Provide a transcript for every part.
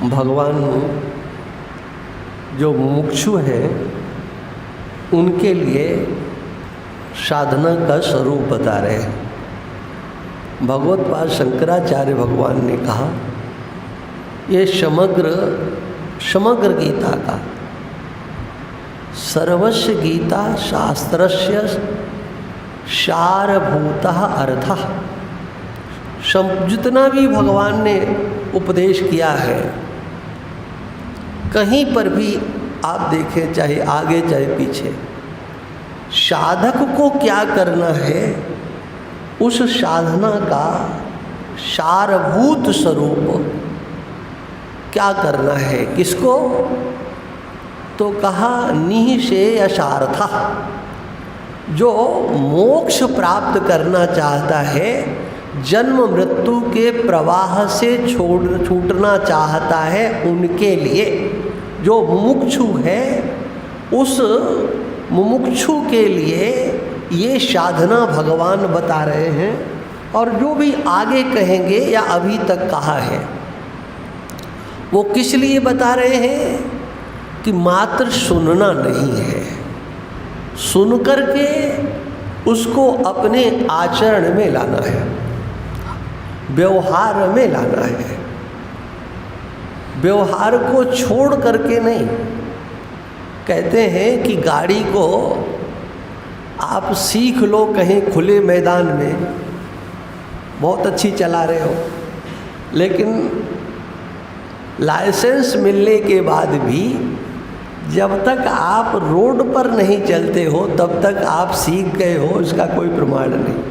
भगवान जो मुमुक्षु हैं उनके लिए साधना का स्वरूप बता रहे हैं। भगवत्पाद शंकराचार्य भगवान ने कहा ये समग्र गीता का सर्वस्व गीता शास्त्रस्य सारभूतः अर्थः, जितना भी भगवान ने उपदेश किया है कहीं पर भी आप देखें, चाहे आगे चाहे पीछे, साधक को क्या करना है, उस साधना का सारभूत स्वरूप क्या करना है, किसको? तो कहा निःशेषार्थः, जो मोक्ष प्राप्त करना चाहता है, जन्म मृत्यु के प्रवाह से छूटना चाहता है, उनके लिए जो मुमुक्षु है, उस मुमुक्षु के लिए ये साधना भगवान बता रहे हैं। और जो भी आगे कहेंगे या अभी तक कहा है वो किस लिए बता रहे हैं कि मात्र सुनना नहीं है, सुन करके उसको अपने आचरण में लाना है, व्यवहार में लाना है। व्यवहार को छोड़ करके नहीं। कहते हैं कि गाड़ी को आप सीख लो कहीं खुले मैदान में, बहुत अच्छी चला रहे हो, लेकिन लाइसेंस मिलने के बाद भी जब तक आप रोड पर नहीं चलते हो तब तक आप सीख गए हो, इसका कोई प्रमाण नहीं।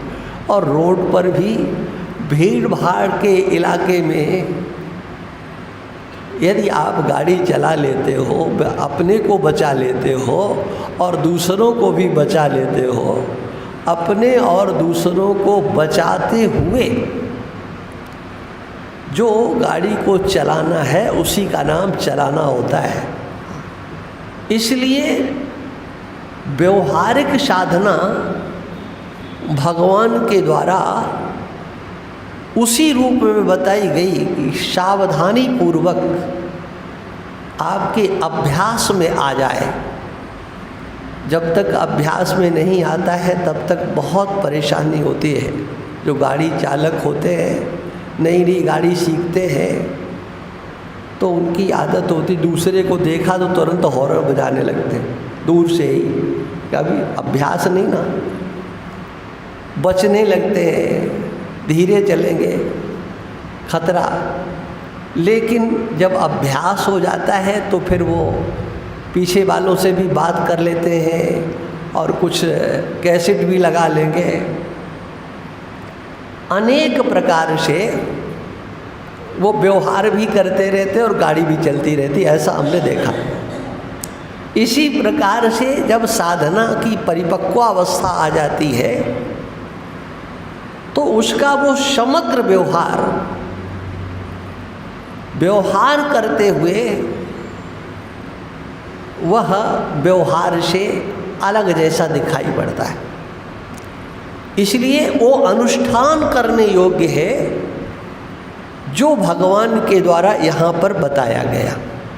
और रोड पर भी भीड़ भाड़ के इलाके में यदि आप गाड़ी चला लेते हो, अपने को बचा लेते हो और दूसरों को भी बचा लेते हो, अपने और दूसरों को बचाते हुए जो गाड़ी को चलाना है उसी का नाम चलाना होता है। इसलिए व्यवहारिक साधना भगवान के द्वारा उसी रूप में बताई गई कि सावधानी पूर्वक आपके अभ्यास में आ जाए। जब तक अभ्यास में नहीं आता है तब तक बहुत परेशानी होती है। जो गाड़ी चालक होते हैं, नई नई गाड़ी सीखते हैं, तो उनकी आदत होती, दूसरे को देखा तो तुरंत हॉर्न बजाने लगते हैं दूर से ही। कभी अभ्यास नहीं ना, बचने लगते हैं, धीरे चलेंगे, खतरा। लेकिन जब अभ्यास हो जाता है तो फिर वो पीछे वालों से भी बात कर लेते हैं और कुछ कैसेट भी लगा लेंगे। अनेक प्रकार से वो व्यवहार भी करते रहते और गाड़ी भी चलती रहती, ऐसा हमने देखा। इसी प्रकार से जब साधना की परिपक्व अवस्था आ जाती है तो उसका वो समग्र व्यवहार करते हुए वह व्यवहार से अलग जैसा दिखाई पड़ता है। इसलिए वो अनुष्ठान करने योग्य है जो भगवान के द्वारा यहाँ पर बताया गया।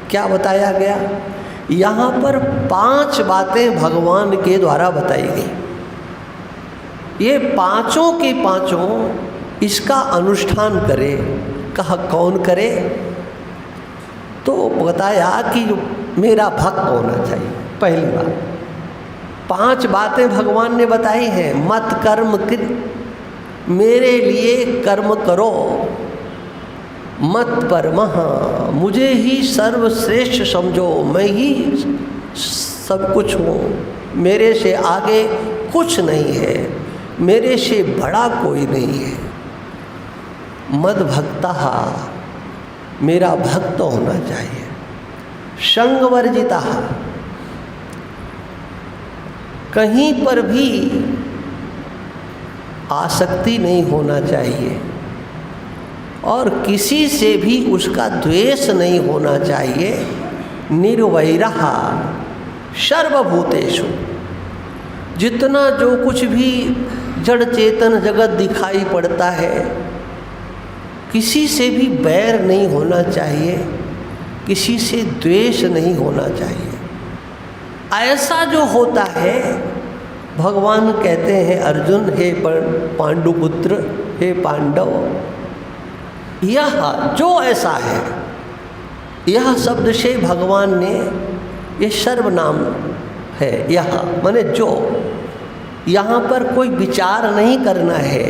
क्या बताया गया? यहाँ पर 5 बातें भगवान के द्वारा बताई गई। ये पांचों के पांचों इसका अनुष्ठान करे। कहा कौन करे? तो बताया कि जो मेरा भक्त होना चाहिए। पहली बात, 5 बातें भगवान ने बताई हैं। मत कर्म कृत, मेरे लिए कर्म करो। मत परमः, मुझे ही सर्वश्रेष्ठ समझो, मैं ही सब कुछ हूँ, मेरे से आगे कुछ नहीं है, मेरे से बड़ा कोई नहीं है। मद भक्तः, मेरा भक्त होना चाहिए। संगवर्जितः, कहीं पर भी आसक्ति नहीं होना चाहिए और किसी से भी उसका द्वेष नहीं होना चाहिए। निर्वैरः सर्वभूतेषु, जितना जो कुछ भी जड़ चेतन जगत दिखाई पड़ता है, किसी से भी बैर नहीं होना चाहिए। किसी से द्वेष नहीं होना चाहिए। ऐसा जो होता है, भगवान कहते हैं अर्जुन, हे पांडुपुत्र, हे पांडव, यह जो ऐसा है, यह शब्द से भगवान ने, ये सर्वनाम है, यह माने जो, यहाँ पर कोई विचार नहीं करना है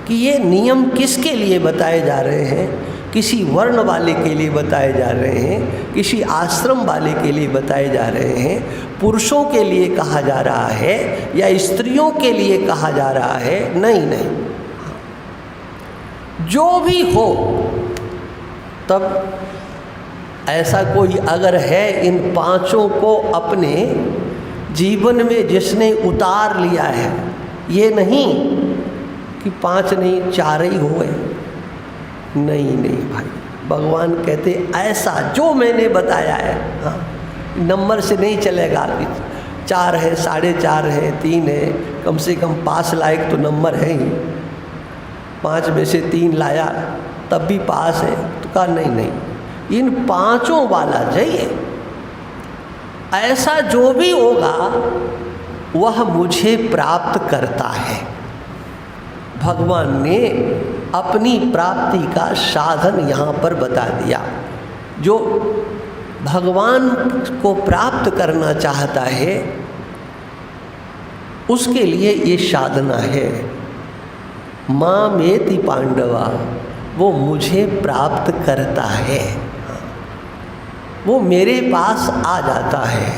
कि ये नियम किसके लिए बताए जा रहे हैं, किसी वर्ण वाले के लिए बताए जा रहे हैं, किसी आश्रम वाले के लिए बताए जा रहे हैं, पुरुषों के लिए कहा जा रहा है या स्त्रियों के लिए कहा जा रहा है, नहीं नहीं, जो भी हो। तब ऐसा कोई अगर है इन पांचों को अपने जीवन में जिसने उतार लिया है, ये नहीं कि 5 नहीं 4 ही हो गए, नहीं नहीं भाई, भगवान कहते ऐसा जो मैंने बताया है, हाँ, नंबर से नहीं चलेगा कि 4 है, 4.5 है, 3 है, कम से कम पास लायक तो नंबर है ही, 5 में से 3 लाया तब भी पास है, तो कहा नहीं नहीं, इन पांचों वाला चाहिए। ऐसा जो भी होगा वह मुझे प्राप्त करता है। भगवान ने अपनी प्राप्ति का साधन यहाँ पर बता दिया। जो भगवान को प्राप्त करना चाहता है उसके लिए ये साधना है। मामेति पांडवा, वो मुझे प्राप्त करता है, वो मेरे पास आ जाता है।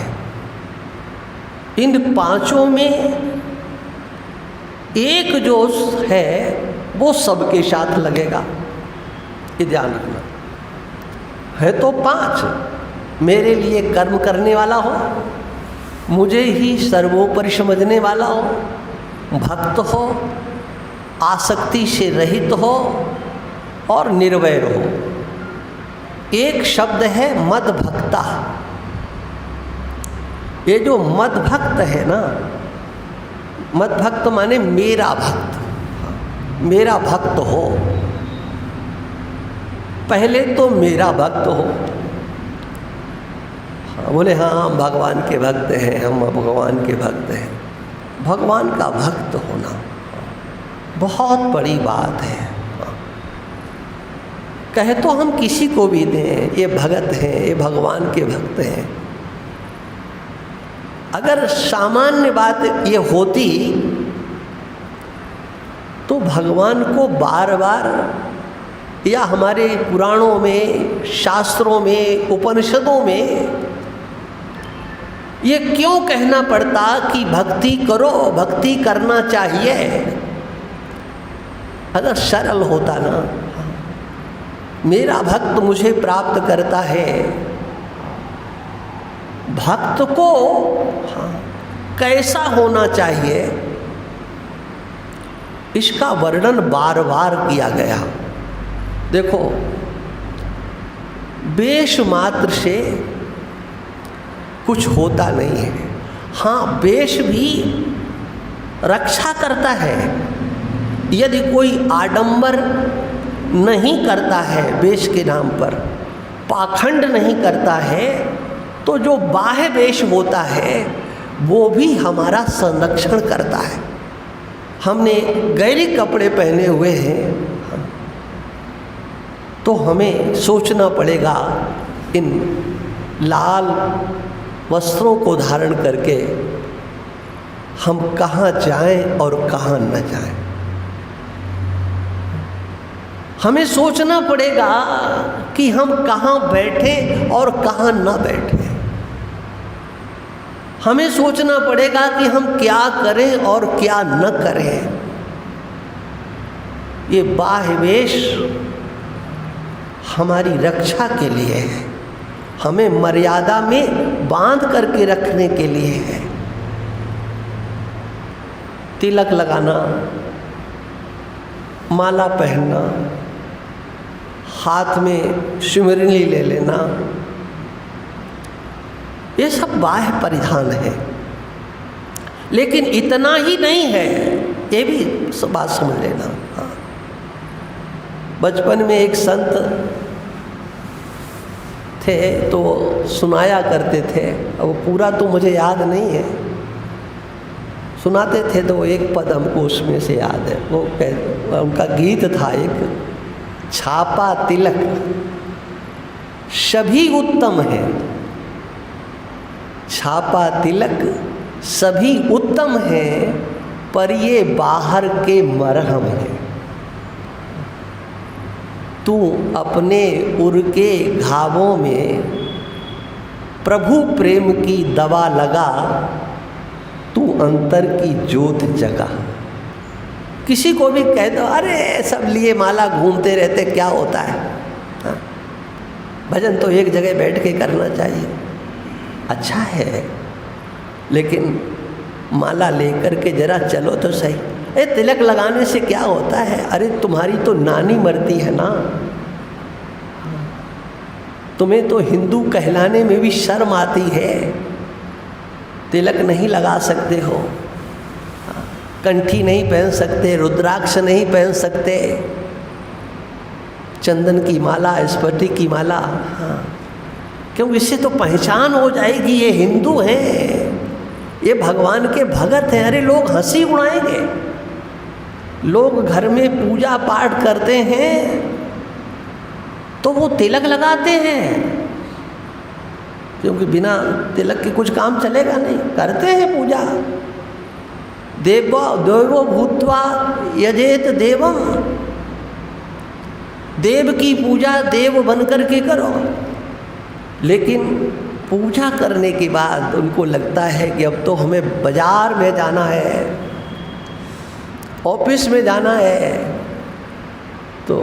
इन पांचों में एक जो है वो सबके साथ लगेगा, ये ध्यान रखना है। तो 5 मेरे लिए कर्म करने वाला हो, मुझे ही सर्वोपरि समझने वाला हो, भक्त हो, आसक्ति से रहित हो और निर्वैर हो। एक शब्द है मद्भक्ता। ये जो मद्भक्त है ना, मद्भक्त माने मेरा भक्त, मेरा भक्त हो। पहले तो मेरा भक्त हो। बोले हाँ हम भगवान के भक्त हैं, हम भगवान के भक्त हैं। भगवान का भक्त होना बहुत बड़ी बात है। कहे तो हम किसी को भी दें, ये भगत हैं, ये भगवान के भक्त हैं। अगर सामान्य बात ये होती तो भगवान को बार बार या हमारे पुराणों में, शास्त्रों में, उपनिषदों में ये क्यों कहना पड़ता कि भक्ति करो, भक्ति करना चाहिए। अगर सरल होता ना, मेरा भक्त मुझे प्राप्त करता है। भक्त को कैसा होना चाहिए इसका वर्णन बार बार किया गया। देखो, वेश मात्र से कुछ होता नहीं है। हाँ, वेश भी रक्षा करता है। यदि कोई आडंबर नहीं करता है, वेश के नाम पर पाखंड नहीं करता है, तो जो बाह्य वेश होता है वो भी हमारा संरक्षण करता है। हमने गैरी कपड़े पहने हुए हैं तो हमें सोचना पड़ेगा इन लाल वस्त्रों को धारण करके हम कहाँ जाएं और कहाँ न जाएं। हमें सोचना पड़ेगा कि हम कहाँ बैठें और कहाँ न बैठें। हमें सोचना पड़ेगा कि हम क्या करें और क्या न करें। ये बाह्य वेश हमारी रक्षा के लिए है, हमें मर्यादा में बांध करके रखने के लिए है। तिलक लगाना, माला पहनना, हाथ में सिमरनी ले लेना, ये सब बाह्य परिधान है। लेकिन इतना ही नहीं है, ये भी बात समझ लेना। हाँ, बचपन में एक संत थे तो सुनाया करते थे, अब पूरा तो मुझे याद नहीं है, सुनाते थे तो एक पद हमको उसमें से याद है। वो उनका गीत था एक, छापा तिलक सभी उत्तम है, छापा तिलक सभी उत्तम है, पर ये बाहर के मरहम है। तू अपने उर के घावों में प्रभु प्रेम की दवा लगा, तू अंतर की ज्योत जगा। किसी को भी कह दो अरे सब लिए माला घूमते रहते क्या होता है, हाँ? भजन तो एक जगह बैठ के करना चाहिए, अच्छा है, लेकिन माला लेकर के जरा चलो तो सही। तिलक लगाने से क्या होता है, अरे तुम्हारी तो नानी मरती है ना, तुम्हें तो हिंदू कहलाने में भी शर्म आती है, तिलक नहीं लगा सकते हो, कंठी नहीं पहन सकते, रुद्राक्ष नहीं पहन सकते, चंदन की माला, स्फटिक की माला, हाँ, क्यों? इससे तो पहचान हो जाएगी ये हिंदू हैं, ये भगवान के भगत हैं। अरे लोग हंसी उड़ाएंगे, लोग घर में पूजा पाठ करते हैं तो वो तिलक लगाते हैं, क्योंकि बिना तिलक के कुछ काम चलेगा नहीं, करते हैं पूजा। देवो भूत्वा यजेत देवम, देव की पूजा देव बन करके करो। लेकिन पूजा करने के बाद उनको लगता है कि अब तो हमें बाजार में जाना है, ऑफिस में जाना है, तो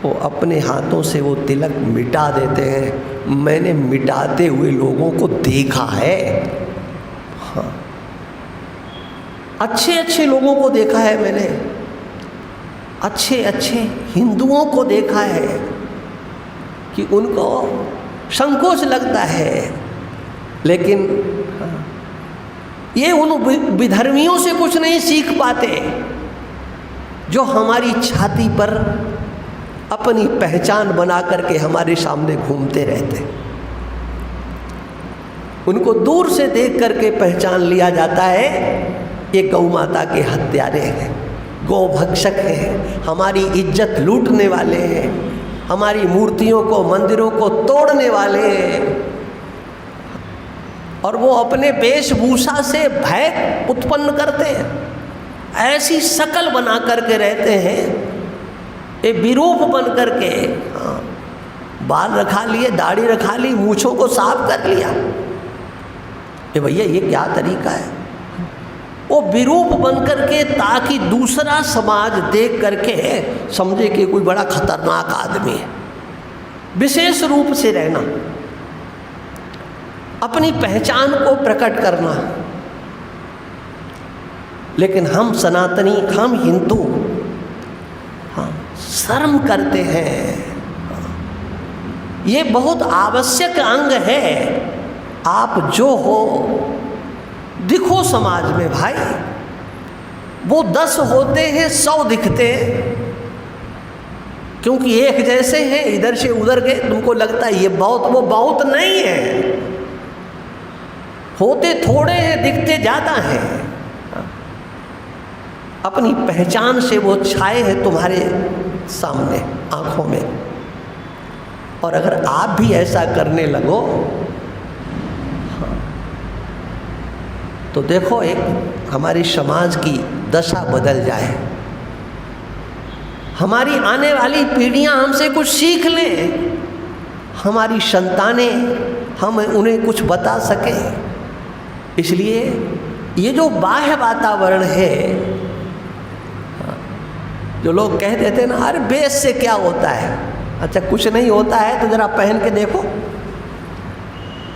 वो अपने हाथों से वो तिलक मिटा देते हैं। मैंने मिटाते हुए लोगों को देखा है, हाँ, अच्छे अच्छे लोगों को देखा है मैंने, अच्छे अच्छे हिंदुओं को देखा है कि उनको संकोच लगता है, लेकिन ये उन विधर्मियों से कुछ नहीं सीख पाते जो हमारी छाती पर अपनी पहचान बना करके हमारे सामने घूमते रहते। उनको दूर से देख करके पहचान लिया जाता है, ये गौ माता के हत्यारे हैं, गौ भक्षक हैं, हमारी इज्जत लूटने वाले हैं, हमारी मूर्तियों को, मंदिरों को तोड़ने वाले हैं। और वो अपने वेशभूषा से भय उत्पन्न करते हैं, ऐसी शकल बना करके रहते हैं, ये विरूप बन करके, हाँ, बाल रखा लिए, दाढ़ी रखा ली, मूछों को साफ कर लिया। ये भैया ये क्या तरीका है? वो विरूप बन करके, ताकि दूसरा समाज देख करके समझे कि कोई बड़ा खतरनाक आदमी है। विशेष रूप से रहना, अपनी पहचान को प्रकट करना। लेकिन हम सनातनी, हम हिंदू, हाँ, शर्म करते हैं। ये बहुत आवश्यक अंग है। आप जो हो दिखो समाज में भाई, वो 10 होते हैं 100 दिखते हैं, क्योंकि एक जैसे हैं, इधर से उधर गए, तुमको लगता है ये बहुत, वो बहुत नहीं है। होते थोड़े हैं, दिखते ज़्यादा हैं। अपनी पहचान से वो छाए हैं तुम्हारे सामने, आंखों में। और अगर आप भी ऐसा करने लगो, हाँ, तो देखो एक हमारी समाज की दशा बदल जाए, हमारी आने वाली पीढ़ियां हमसे कुछ सीख लें, हमारी संतानें हम उन्हें कुछ बता सकें। इसलिए ये जो बाह्य वातावरण है, जो लोग कह देते ना, अरे बेस से क्या होता है? अच्छा, कुछ नहीं होता है तो जरा पहन के देखो,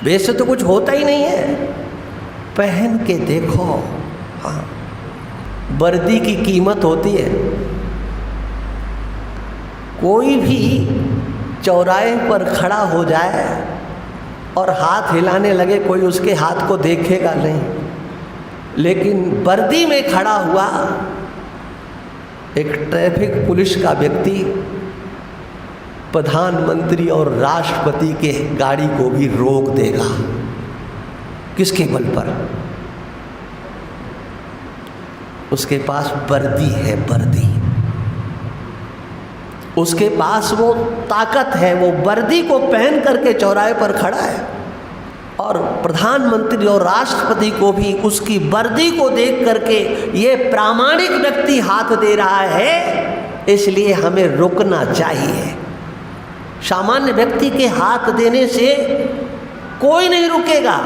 बेस से तो कुछ होता ही नहीं है, पहन के देखो। हाँ, वर्दी की कीमत होती है। कोई भी चौराहे पर खड़ा हो जाए और हाथ हिलाने लगे, कोई उसके हाथ को देखेगा नहीं, लेकिन वर्दी में खड़ा हुआ एक ट्रैफिक पुलिस का व्यक्ति प्रधानमंत्री और राष्ट्रपति के गाड़ी को भी रोक देगा। किसके बल पर? उसके पास वर्दी है, वर्दी। उसके पास वो ताकत है, वो वर्दी को पहन करके चौराहे पर खड़ा है। और प्रधानमंत्री और राष्ट्रपति को भी उसकी वर्दी को देख करके ये प्रामाणिक व्यक्ति हाथ दे रहा है, इसलिए हमें रुकना चाहिए। सामान्य व्यक्ति के हाथ देने से कोई नहीं रुकेगा,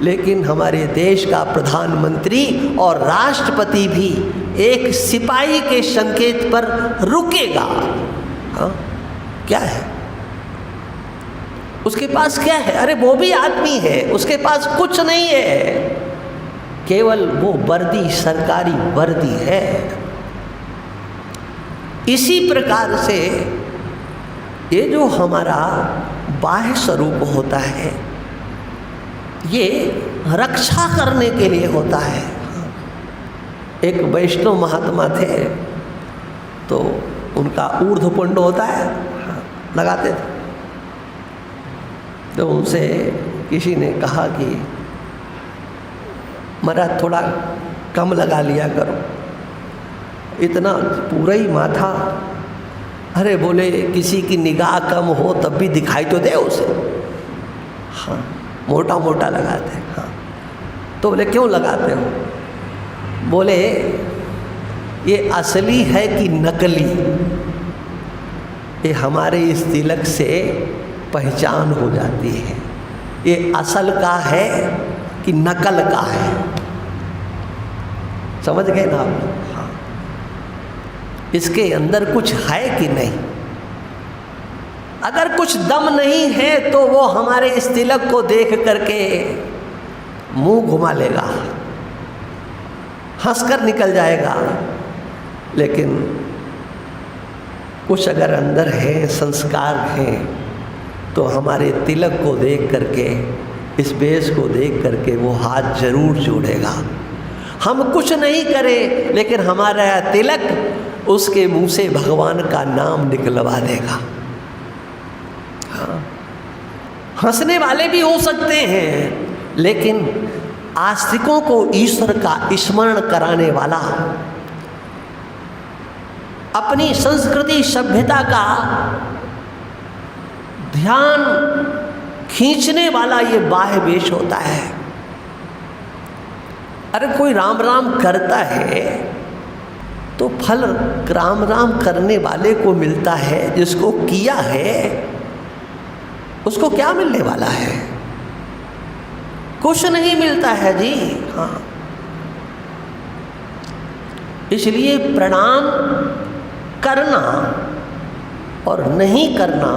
लेकिन हमारे देश का प्रधानमंत्री और राष्ट्रपति भी एक सिपाही के संकेत पर रुकेगा। हाँ, क्या है उसके पास? क्या है? अरे वो भी आदमी है, उसके पास कुछ नहीं है, केवल वो वर्दी, सरकारी वर्दी है। इसी प्रकार से ये जो हमारा बाह्य स्वरूप होता है, ये रक्षा करने के लिए होता है। एक वैष्णव महात्मा थे, तो उनका ऊर्ध्वपुंड होता है, लगाते थे। तो उनसे किसी ने कहा कि महाराज थोड़ा कम लगा लिया करो, इतना पूरा ही माथा। अरे बोले किसी की निगाह कम हो तब भी दिखाई तो दे उसे। हाँ, मोटा मोटा लगाते। हाँ, तो बोले क्यों लगाते हो? बोले ये असली है कि नकली? ये हमारे इस तिलक से पहचान हो जाती है, ये असल का है कि नकल का है। समझ गए ना आप? हाँ, इसके अंदर कुछ है कि नहीं? अगर कुछ दम नहीं है तो वो हमारे इस तिलक को देख करके मुंह घुमा लेगा, हंसकर निकल जाएगा। लेकिन कुछ अगर अंदर है, संस्कार हैं, तो हमारे तिलक को देख करके, इस बेस को देख करके वो हाथ जरूर जोड़ेगा। हम कुछ नहीं करें, लेकिन हमारा तिलक उसके मुंह से भगवान का नाम निकलवा देगा। हाँ, हंसने वाले भी हो सकते हैं, लेकिन आस्तिकों को ईश्वर का स्मरण कराने वाला, अपनी संस्कृति सभ्यता का ध्यान खींचने वाला ये बाह्य वेश होता है। अरे कोई राम राम करता है तो फल राम राम करने वाले को मिलता है, जिसको किया है उसको क्या मिलने वाला है? कुछ नहीं मिलता है जी। हाँ, इसलिए प्रणाम करना और नहीं करना,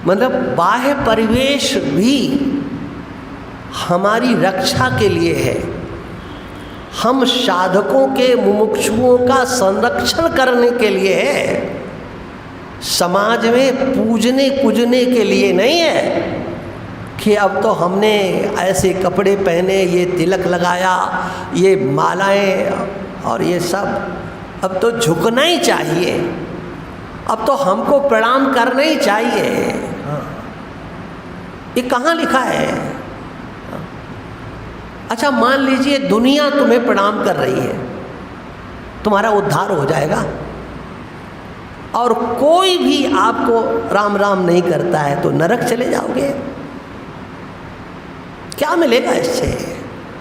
मतलब बाह्य परिवेश भी हमारी रक्षा के लिए है। हम साधकों के, मुमुक्षुओं का संरक्षण करने के लिए है, समाज में पूजने पूजने के लिए नहीं है कि अब तो हमने ऐसे कपड़े पहने, ये तिलक लगाया, ये मालाएं और ये सब, अब तो झुकना ही चाहिए, अब तो हमको प्रणाम करना ही चाहिए। ये कहाँ लिखा है? अच्छा, मान लीजिए दुनिया तुम्हें प्रणाम कर रही है, तुम्हारा उद्धार हो जाएगा, और कोई भी आपको राम राम नहीं करता है तो नरक चले जाओगे। क्या मिलेगा इससे?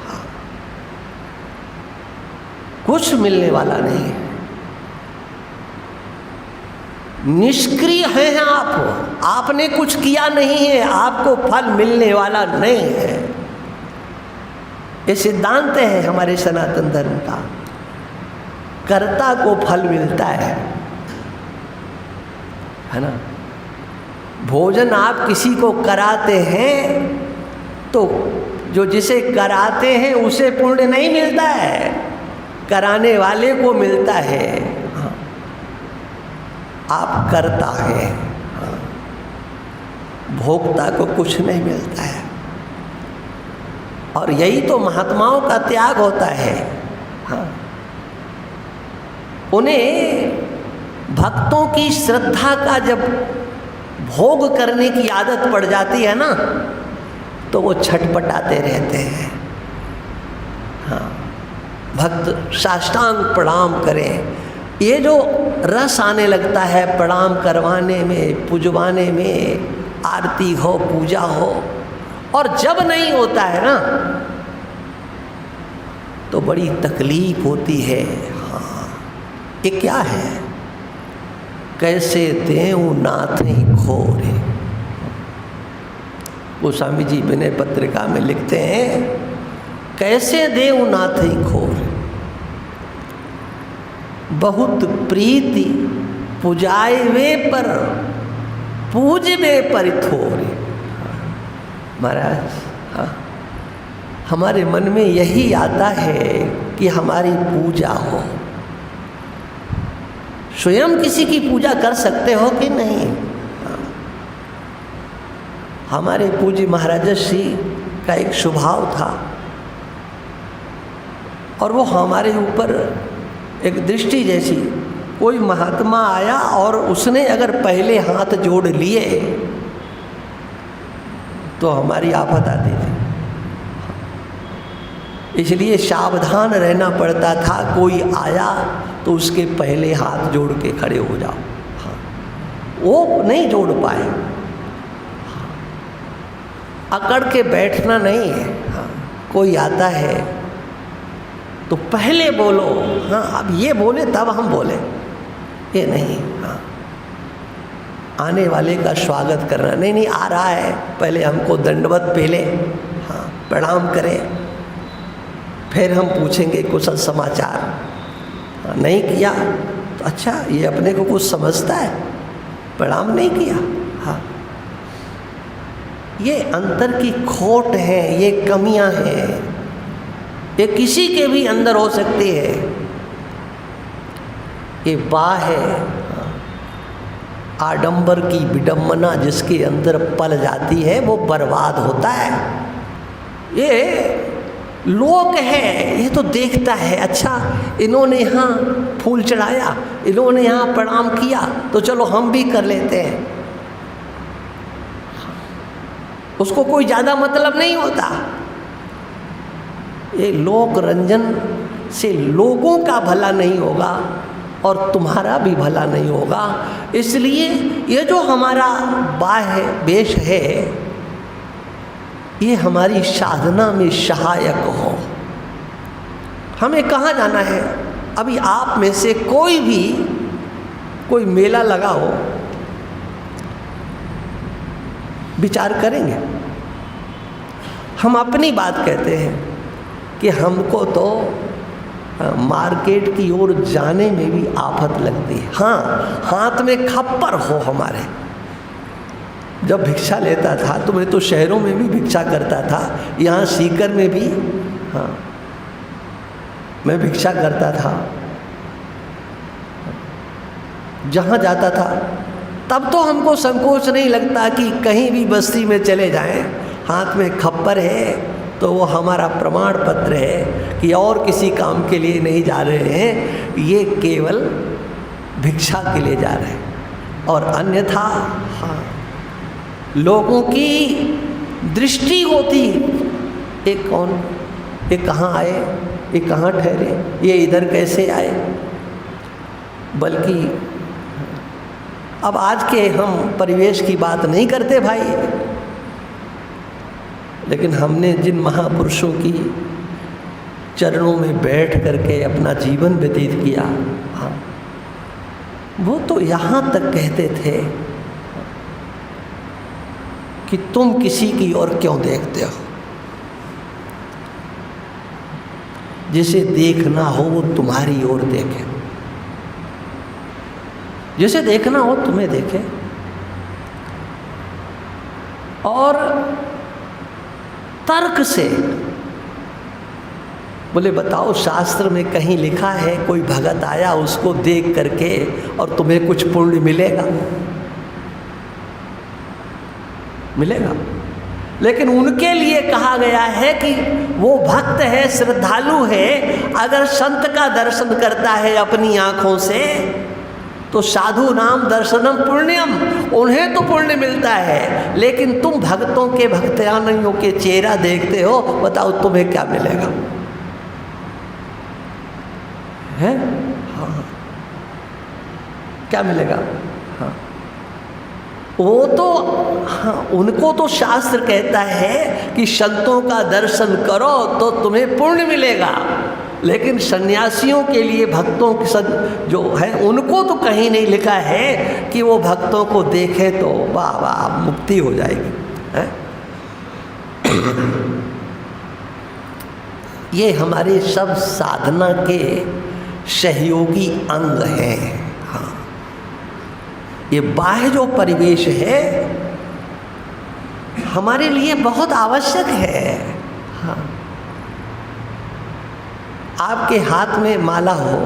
हाँ, कुछ मिलने वाला नहीं है। निष्क्रिय हैं आप, आपने कुछ किया नहीं है, आपको फल मिलने वाला नहीं है। ये सिद्धांत है हमारे सनातन धर्म का। कर्ता को फल मिलता है ना। भोजन आप किसी को कराते हैं तो जो जिसे कराते हैं उसे पुण्य नहीं मिलता है, कराने वाले को मिलता है। हाँ, आप करता है, हाँ, भोक्ता को कुछ नहीं मिलता है। और यही तो महात्माओं का त्याग होता है। हाँ, उन्हें भक्तों की श्रद्धा का जब भोग करने की आदत पड़ जाती है ना, तो वो छटपटाते रहते हैं। हाँ, भक्त साष्टांग प्रणाम करें। ये जो रस आने लगता है प्रणाम करवाने में, पूजवाने में, आरती हो, पूजा हो, और जब नहीं होता है ना तो बड़ी तकलीफ होती है। हाँ, ये क्या है? कैसे देऊं नाथ ही खोरे। गोस्वामी जी विनय पत्रिका में लिखते हैं, कैसे देऊं नाथ ही खोरे, बहुत प्रीति पुजाए वे पर, पूजबे परिथोरे। महाराज, हाँ, हमारे मन में यही आता है कि हमारी पूजा हो। स्वयं किसी की पूजा कर सकते हो कि नहीं? हमारे पूज्य महाराज श्री का एक स्वभाव था, और वो हमारे ऊपर एक दृष्टि जैसी, कोई महात्मा आया और उसने अगर पहले हाथ जोड़ लिए तो हमारी आफत आती थी। इसलिए सावधान रहना पड़ता था, कोई आया तो उसके पहले हाथ जोड़ के खड़े हो जाओ। हाँ, वो नहीं जोड़ पाए, हाँ, अकड़ के बैठना नहीं है। हाँ, कोई आता है तो पहले बोलो, हाँ अब ये बोले तब हम बोले, ये नहीं। हाँ, आने वाले का स्वागत करना, नहीं नहीं आ रहा है, पहले हमको दंडवत पहले, हाँ प्रणाम करें, फिर हम पूछेंगे कुशल समाचार। हाँ, नहीं किया तो अच्छा ये अपने को कुछ समझता है, प्रणाम नहीं किया। हाँ, ये अंतर की खोट है, ये कमियां हैं, ये किसी के भी अंदर हो सकती है। ये बाह है, आडंबर की विडंबना जिसके अंदर पल जाती है वो बर्बाद होता है। ये लोक है, ये तो देखता है, अच्छा इन्होंने यहाँ फूल चढ़ाया, इन्होंने यहाँ प्रणाम किया, तो चलो हम भी कर लेते हैं। उसको कोई ज़्यादा मतलब नहीं होता। ये लोक रंजन से लोगों का भला नहीं होगा और तुम्हारा भी भला नहीं होगा। इसलिए ये जो हमारा बाह्य वेश है, ये हमारी साधना में सहायक हो। हमें कहाँ जाना है? अभी आप में से कोई भी कोई मेला लगा हो, विचार करेंगे। हम अपनी बात कहते हैं कि हमको तो मार्केट की ओर जाने में भी आफत लगती है। हाँ, हाथ में खप्पर हो हमारे। जब भिक्षा लेता था तो मैं तो शहरों में भी भिक्षा करता था, यहाँ सीकर में भी, हाँ मैं भिक्षा करता था। जहाँ जाता था तब तो हमको संकोच नहीं लगता कि कहीं भी बस्ती में चले जाएं, हाथ में खप्पर है तो वो हमारा प्रमाण पत्र है कि और किसी काम के लिए नहीं जा रहे हैं, ये केवल भिक्षा के लिए जा रहे हैं। और अन्यथा हाँ, लोगों की दृष्टि होती, ये कौन, ये कहाँ आए, ये कहाँ ठहरे, ये इधर कैसे आए। बल्कि अब आज के हम परिवेश की बात नहीं करते भाई, लेकिन हमने जिन महापुरुषों की चरणों में बैठ करके अपना जीवन व्यतीत किया, हाँ, वो तो यहाँ तक कहते थे कि तुम किसी की ओर क्यों देखते हो, जिसे देखना हो वो तुम्हारी ओर देखे, जिसे देखना हो तुम्हें देखे। और तर्क से बोले बताओ, शास्त्र में कहीं लिखा है कोई भगत आया उसको देख करके और तुम्हें कुछ पुण्य मिलेगा? मिलेगा। लेकिन उनके लिए कहा गया है कि वो भक्त है, श्रद्धालु है, अगर संत का दर्शन करता है अपनी आँखों से तो साधु नाम दर्शनम पुण्यम, उन्हें तो पुण्य मिलता है, लेकिन तुम भक्तों के भक्तानियों के चेहरा देखते हो, बताओ तुम्हें क्या मिलेगा? है? हाँ, क्या मिलेगा? हाँ, वो तो हाँ, उनको तो शास्त्र कहता है कि संतों का दर्शन करो तो तुम्हें पुण्य मिलेगा, लेकिन सन्यासियों के लिए भक्तों के जो है उनको तो कहीं नहीं लिखा है कि वो भक्तों को देखे तो वाह वाह मुक्ति हो जाएगी, है? ये हमारे सब साधना के सहयोगी अंग हैं। हाँ, ये बाह्य जो परिवेश है हमारे लिए बहुत आवश्यक है। हाँ, आपके हाथ में माला हो,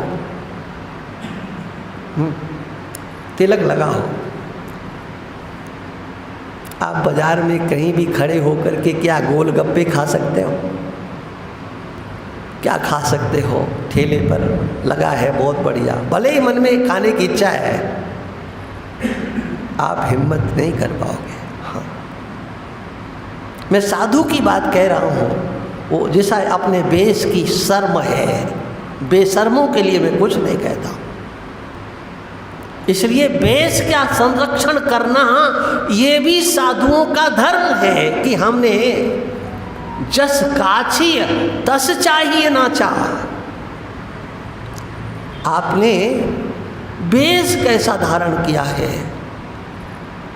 तिलक लगा हो, आप बाजार में कहीं भी खड़े होकर के क्या गोलगप्पे खा सकते हो? क्या खा सकते हो? ठेले पर लगा है बहुत बढ़िया, भले ही मन में खाने की इच्छा है, आप हिम्मत नहीं कर पाओगे। हाँ, मैं साधु की बात कह रहा हूँ, वो जैसा अपने वेश की शर्म है, बेशर्मों के लिए मैं कुछ नहीं कहता। इसलिए वेश का संरक्षण करना ये भी साधुओं का धर्म है कि हमने जस काछिय तस चाहिए ना चाह। आपने वेश कैसा धारण किया है,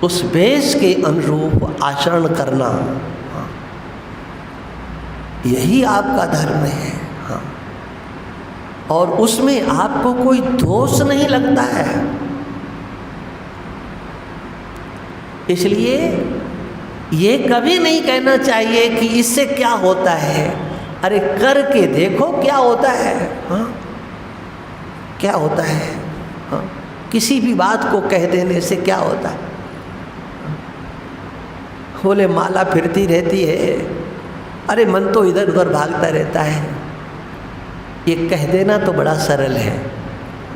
उस वेश के अनुरूप आचरण करना, यही आपका धर्म है। हाँ, और उसमें आपको कोई दोष नहीं लगता है। इसलिए ये कभी नहीं कहना चाहिए कि इससे क्या होता है। अरे करके देखो क्या होता है। हाँ, क्या होता है? हाँ, किसी भी बात को कह देने से क्या होता है? बोले माला फिरती रहती है, अरे मन तो इधर उधर भागता रहता है। ये कह देना तो बड़ा सरल है,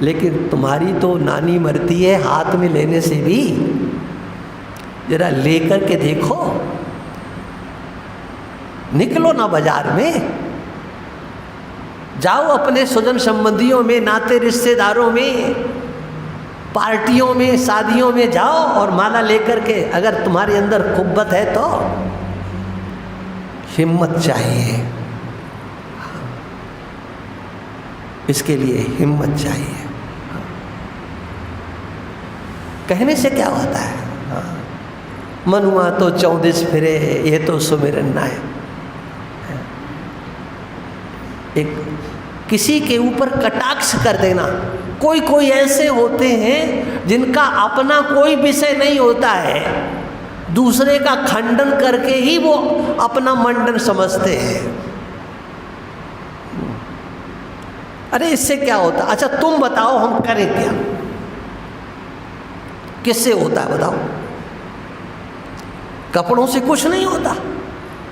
लेकिन तुम्हारी तो नानी मरती है हाथ में लेने से भी। जरा लेकर के देखो, निकलो ना बाजार में, जाओ अपने स्वजन संबंधियों में, नाते रिश्तेदारों में, पार्टियों में, शादियों में जाओ और माला लेकर के, अगर तुम्हारे अंदर कुव्वत है तो हिम्मत चाहिए। इसके लिए हिम्मत चाहिए। कहने से क्या होता है? मनुआ तो 14 फिरे, ये तो सुमिरन ना है। एक किसी के ऊपर कटाक्ष कर देना। कोई कोई ऐसे होते हैं जिनका अपना कोई विषय नहीं होता है, दूसरे का खंडन करके ही वो अपना मंडन समझते हैं। अरे इससे क्या होता? अच्छा तुम बताओ, हम करें क्या? किससे होता है बताओ? कपड़ों से कुछ नहीं होता,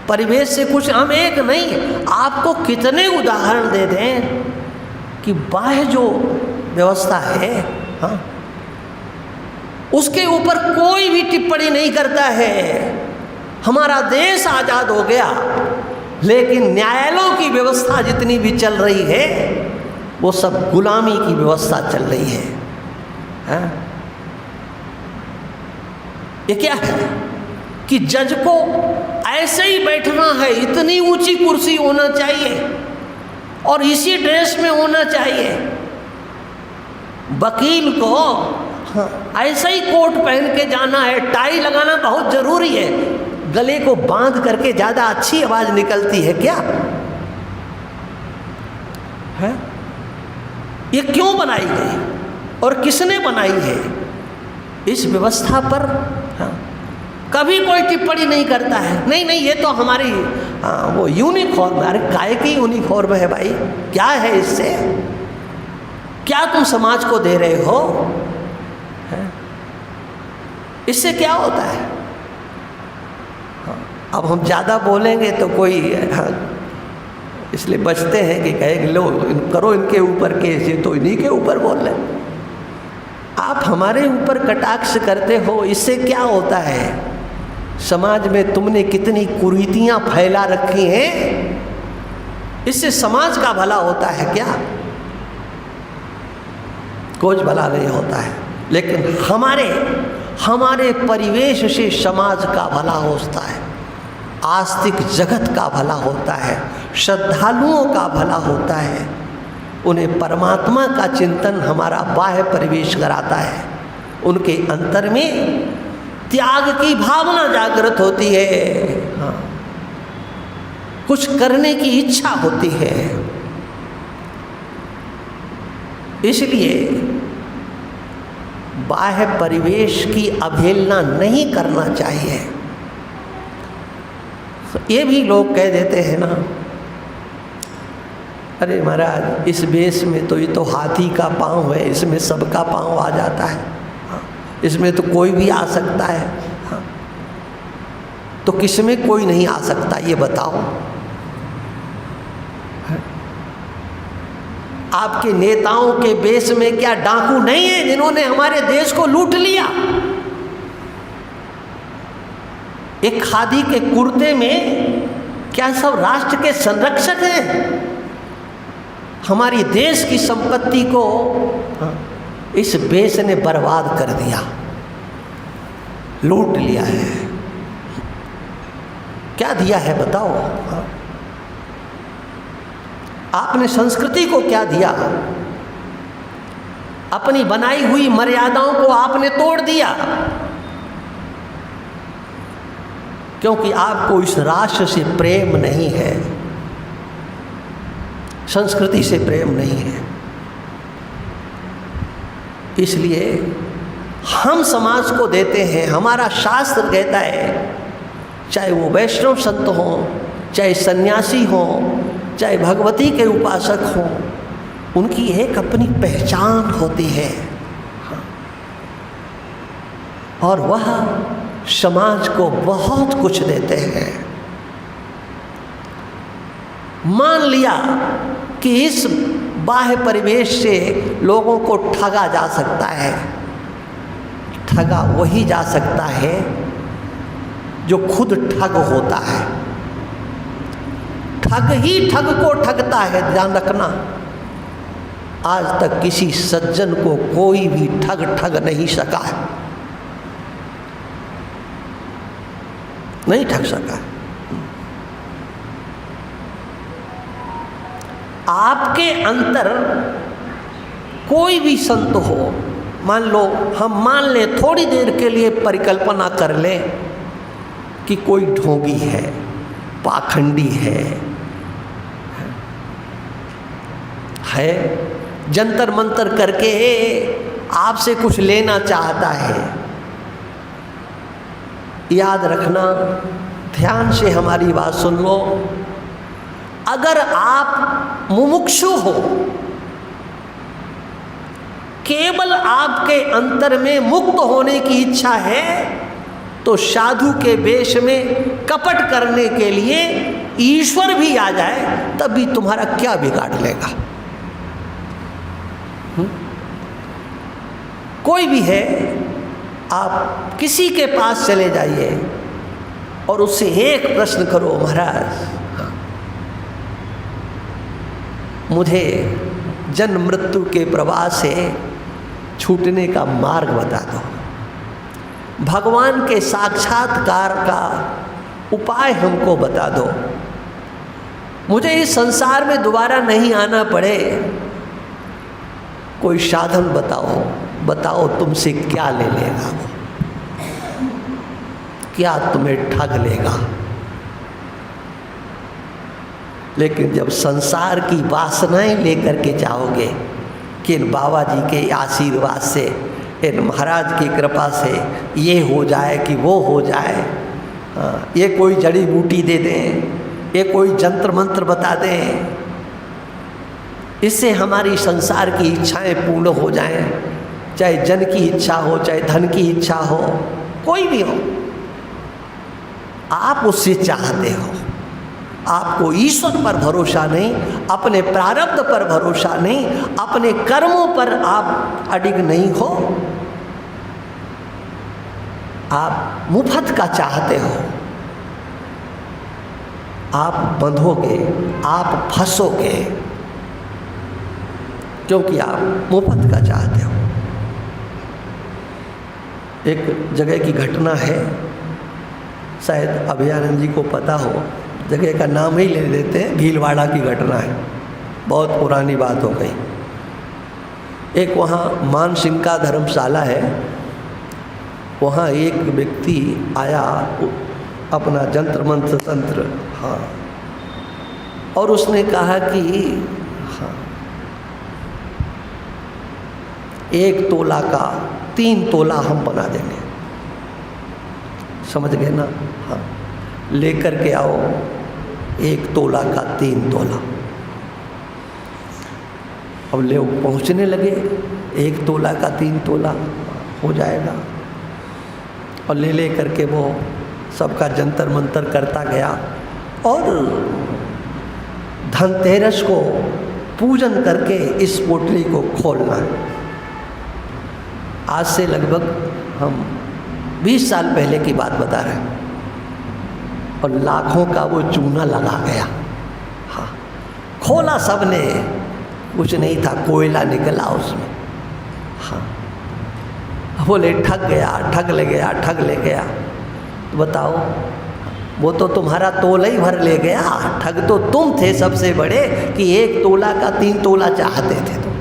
परिवेश से कुछ। हम एक नहीं, आपको कितने उदाहरण दे दें कि बाह्य जो व्यवस्था है, हाँ, उसके ऊपर कोई भी टिप्पणी नहीं करता है। हमारा देश आज़ाद हो गया, लेकिन न्यायालयों की व्यवस्था जितनी भी चल रही है वो सब गुलामी की व्यवस्था चल रही है। हाँ? ये क्या है कि जज को ऐसे ही बैठना है, इतनी ऊंची कुर्सी होना चाहिए और इसी ड्रेस में होना चाहिए। वकील को ऐसा ही कोट पहन के जाना है, टाई लगाना बहुत जरूरी है, गले को बांध करके ज़्यादा अच्छी आवाज़ निकलती है क्या है? ये क्यों बनाई गई और किसने बनाई है? इस व्यवस्था पर हाँ, कभी कोई टिप्पणी नहीं करता है। नहीं नहीं, ये तो हमारी वो यूनिफॉर्म है। अरे काय की यूनिफॉर्म है भाई? क्या है इससे? क्या तुम समाज को दे रहे हो? इससे क्या होता है? अब हम ज़्यादा बोलेंगे तो कोई इसलिए बचते हैं कि कहेंगे लो करो इनके ऊपर केस, ये तो इन्हीं के ऊपर बोल रहे। आप हमारे ऊपर कटाक्ष करते हो, इससे क्या होता है? समाज में तुमने कितनी कुरीतियां फैला रखी हैं, इससे समाज का भला होता है क्या? कुछ भला नहीं होता है। लेकिन हमारे परिवेश से समाज का भला होता है, आस्तिक जगत का भला होता है, श्रद्धालुओं का भला होता है, उन्हें परमात्मा का चिंतन हमारा बाह्य परिवेश कराता है, उनके अंतर में त्याग की भावना जागृत होती है, हाँ, कुछ करने की इच्छा होती है। इसलिए बाह्य परिवेश की अवहेलना नहीं करना चाहिए। ये भी लोग कह देते हैं ना, अरे महाराज इस वेश में तो ये तो हाथी का पाँव है, इसमें सबका पाँव आ जाता है, हाँ, इसमें तो कोई भी आ सकता है, हाँ, तो किसमें कोई नहीं आ सकता ये बताओ? आपके नेताओं के वेश में क्या डाकू नहीं है जिन्होंने हमारे देश को लूट लिया? एक खादी के कुर्ते में क्या सब राष्ट्र के संरक्षक हैं? हमारी देश की संपत्ति को इस वेश ने बर्बाद कर दिया, लूट लिया है। क्या दिया है बताओ? आपने संस्कृति को क्या दिया? अपनी बनाई हुई मर्यादाओं को आपने तोड़ दिया, क्योंकि आपको इस राष्ट्र से प्रेम नहीं है, संस्कृति से प्रेम नहीं है। इसलिए हम समाज को देते हैं, हमारा शास्त्र कहता है, चाहे वो वैष्णव संत हों, चाहे सन्यासी हों, चाहे भगवती के उपासक हों, उनकी एक अपनी पहचान होती है, और वह समाज को बहुत कुछ देते हैं। मान लिया कि इस बाह्य परिवेश से लोगों को ठगा जा सकता है, ठगा वही जा सकता है जो खुद ठग होता है। ठग ही ठग को ठगता है, ध्यान रखना। आज तक किसी सज्जन को कोई भी ठग नहीं सका है, नहीं ठग सका। आपके अंतर कोई भी संत हो, मान लो, हम मान लें थोड़ी देर के लिए परिकल्पना कर लें कि कोई ढोंगी है, पाखंडी है, जंतर मंतर करके आपसे कुछ लेना चाहता है। याद रखना, ध्यान से हमारी बात सुन लो। अगर आप मुमुक्षु हो, केवल आपके अंतर में मुक्त होने की इच्छा है, तो साधु के वेश में कपट करने के लिए ईश्वर भी आ जाए तब भी तुम्हारा क्या बिगाड़ लेगा? कोई भी है, आप किसी के पास चले जाइए और उससे एक प्रश्न करो, महाराज मुझे जन्म मृत्यु के प्रवाह से छूटने का मार्ग बता दो, भगवान के साक्षात्कार का उपाय हमको बता दो, मुझे इस संसार में दोबारा नहीं आना पड़े, कोई साधन बताओ तुमसे क्या ले लेगा वो, क्या तुम्हें ठग लेगा? लेकिन जब संसार की वासनाएं लेकर के जाओगे कि इन बाबा जी के आशीर्वाद से, इन महाराज की कृपा से ये हो जाए कि वो हो जाए, ये कोई जड़ी बूटी दे दें, ये कोई जंत्र मंत्र बता दें, इससे हमारी संसार की इच्छाएं पूर्ण हो जाएं, चाहे जन की इच्छा हो, चाहे धन की इच्छा हो, कोई भी हो, आप उससे चाहते हो, आपको ईश्वर पर भरोसा नहीं, अपने प्रारब्ध पर भरोसा नहीं, अपने कर्मों पर आप अडिग नहीं हो, आप मुफ्त का चाहते हो, आप बंधोगे, आप फंसोगे, क्योंकि आप मुफ्त का चाहते हो। एक जगह की घटना है, शायद अभयानंद जी को पता हो, जगह का नाम ही ले लेते हैं, भीलवाड़ा की घटना है, बहुत पुरानी बात हो गई। एक वहाँ मान सिंह का धर्मशाला है, वहाँ एक व्यक्ति आया अपना जंत्र मंत्र तंत्र, हाँ, और उसने कहा कि हाँ 1 तोला का 3 तोला हम बना देंगे। समझ गए ना? हाँ, लेकर के आओ 1 तोला का 3 तोला। अब लोग पहुँचने लगे, 1 तोला का 3 तोला हो जाएगा, और ले करके वो सबका जंतर मंतर करता गया, और धनतेरस को पूजन करके इस पोटली को खोलना है। आज से लगभग हम 20 साल पहले की बात बता रहे हैं, और लाखों का वो चूना लगा गया। हाँ, खोला सबने, कुछ नहीं था, कोयला निकला उसमें। हाँ, बोले ठग गया, ठग ले गया, ठग ले गया। तो बताओ, वो तो तुम्हारा तोला ही भर ले गया, ठग तो तुम थे सबसे बड़े कि 1 तोला का 3 तोला चाहते थे तुम।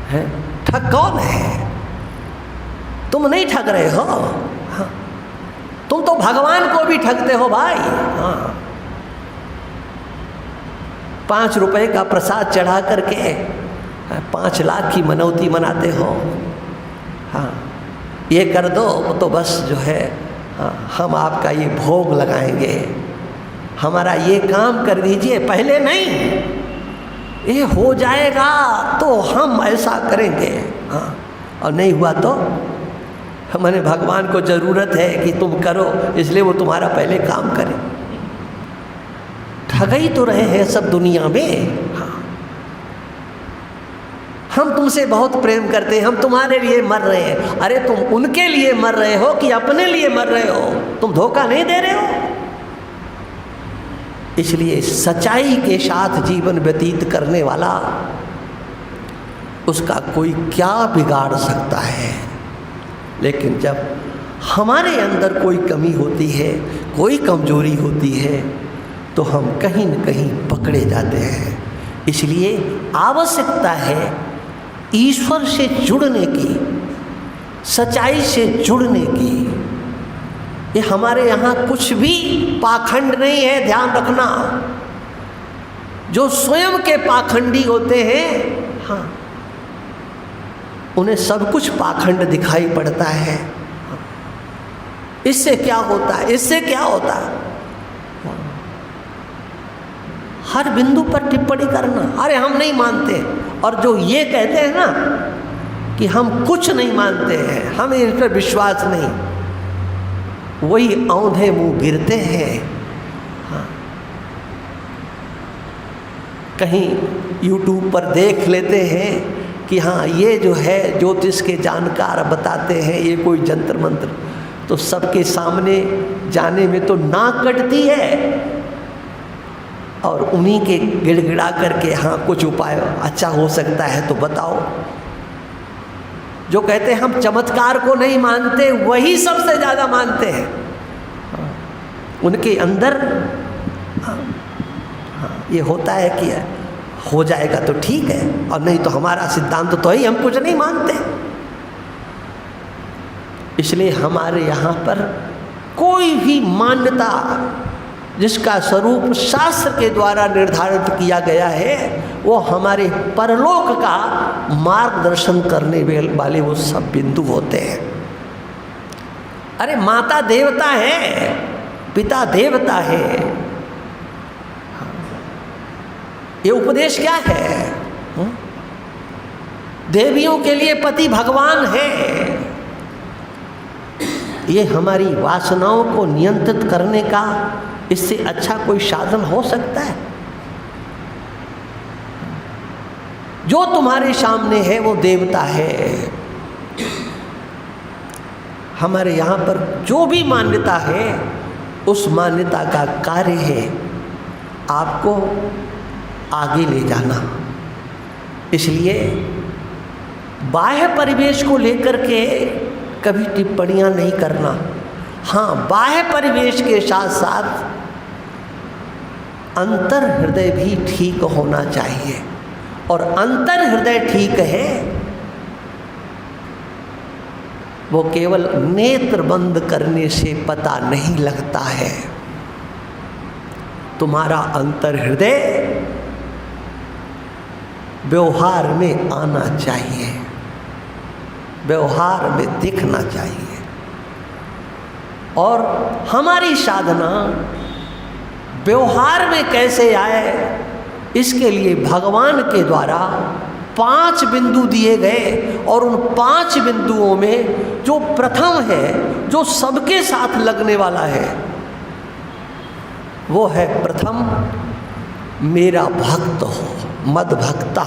हैं? ठग कौन है? तुम नहीं ठग रहे हो। हाँ, तुम तो भगवान को भी ठगते हो भाई। हाँ, 5 रुपए का प्रसाद चढ़ा करके 5 लाख की मनौती मनाते हो। हाँ, ये कर दो तो बस जो है, हाँ, हम आपका ये भोग लगाएंगे, हमारा ये काम कर दीजिए। पहले नहीं, ये हो जाएगा तो हम ऐसा करेंगे। हाँ, और नहीं हुआ तो मैंने भगवान को ज़रूरत है कि तुम करो, इसलिए वो तुम्हारा पहले काम करे। ठग तो रहे हैं सब दुनिया में। हाँ, हम तुमसे बहुत प्रेम करते हैं, हम तुम्हारे लिए मर रहे हैं। अरे तुम उनके लिए मर रहे हो कि अपने लिए मर रहे हो? तुम धोखा नहीं दे रहे हो? इसलिए सच्चाई के साथ जीवन व्यतीत करने वाला, उसका कोई क्या बिगाड़ सकता है। लेकिन जब हमारे अंदर कोई कमी होती है, कोई कमजोरी होती है, तो हम कहीं न कहीं पकड़े जाते हैं। इसलिए आवश्यकता है ईश्वर से जुड़ने की, सच्चाई से जुड़ने की। ये हमारे यहाँ कुछ भी पाखंड नहीं है, ध्यान रखना। जो स्वयं के पाखंडी होते हैं, हाँ, उन्हें सब कुछ पाखंड दिखाई पड़ता है। इससे क्या होता है, इससे क्या होता है, हर बिंदु पर टिप्पणी करना, अरे हम नहीं मानते। और जो ये कहते हैं ना कि हम कुछ नहीं मानते हैं, हमें इस पर विश्वास नहीं, वही औंधे मुंह गिरते हैं। हाँ, कहीं YouTube पर देख लेते हैं कि हाँ ये जो है ज्योतिष के जानकार बताते हैं ये कोई जंतर मंत्र, तो सबके सामने जाने में तो नाक कटती है, और उन्हीं के गिड़गिड़ा करके हाँ कुछ उपाय अच्छा हो सकता है तो बताओ। जो कहते हैं हम चमत्कार को नहीं मानते, वही सबसे ज़्यादा मानते हैं। उनके अंदर हाँ, ये होता है कि हो जाएगा तो ठीक है, और नहीं तो हमारा सिद्धांत तो ही हम कुछ नहीं मानते। इसलिए हमारे यहाँ पर कोई भी मान्यता जिसका स्वरूप शास्त्र के द्वारा निर्धारित किया गया है, वो हमारे परलोक का मार्गदर्शन करने वाले वो सब बिंदु होते हैं। अरे माता देवता है, पिता देवता है, ये उपदेश क्या है? देवियों के लिए पति भगवान है। ये हमारी वासनाओं को नियंत्रित करने का इससे अच्छा कोई साधन हो सकता है? जो तुम्हारे सामने है वो देवता है। हमारे यहाँ पर जो भी मान्यता है उस मान्यता का कार्य है आपको आगे ले जाना। इसलिए बाह्य परिवेश को लेकर के कभी टिप्पणियाँ नहीं करना। हाँ, बाह्य परिवेश के साथ साथ अंतर हृदय भी ठीक होना चाहिए। और अंतर हृदय ठीक है वो केवल नेत्र बंद करने से पता नहीं लगता है। तुम्हारा अंतर हृदय व्यवहार में आना चाहिए, व्यवहार में दिखना चाहिए। और हमारी साधना व्यवहार में कैसे आए, इसके लिए भगवान के द्वारा 5 बिंदु दिए गए। और उन 5 बिंदुओं में जो प्रथम है, जो सबके साथ लगने वाला है, वो है प्रथम, मेरा भक्त हो, मद भक्ता।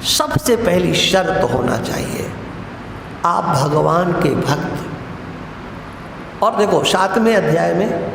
सबसे पहली शर्त होना चाहिए आप भगवान के भक्त। और देखो 7वें अध्याय में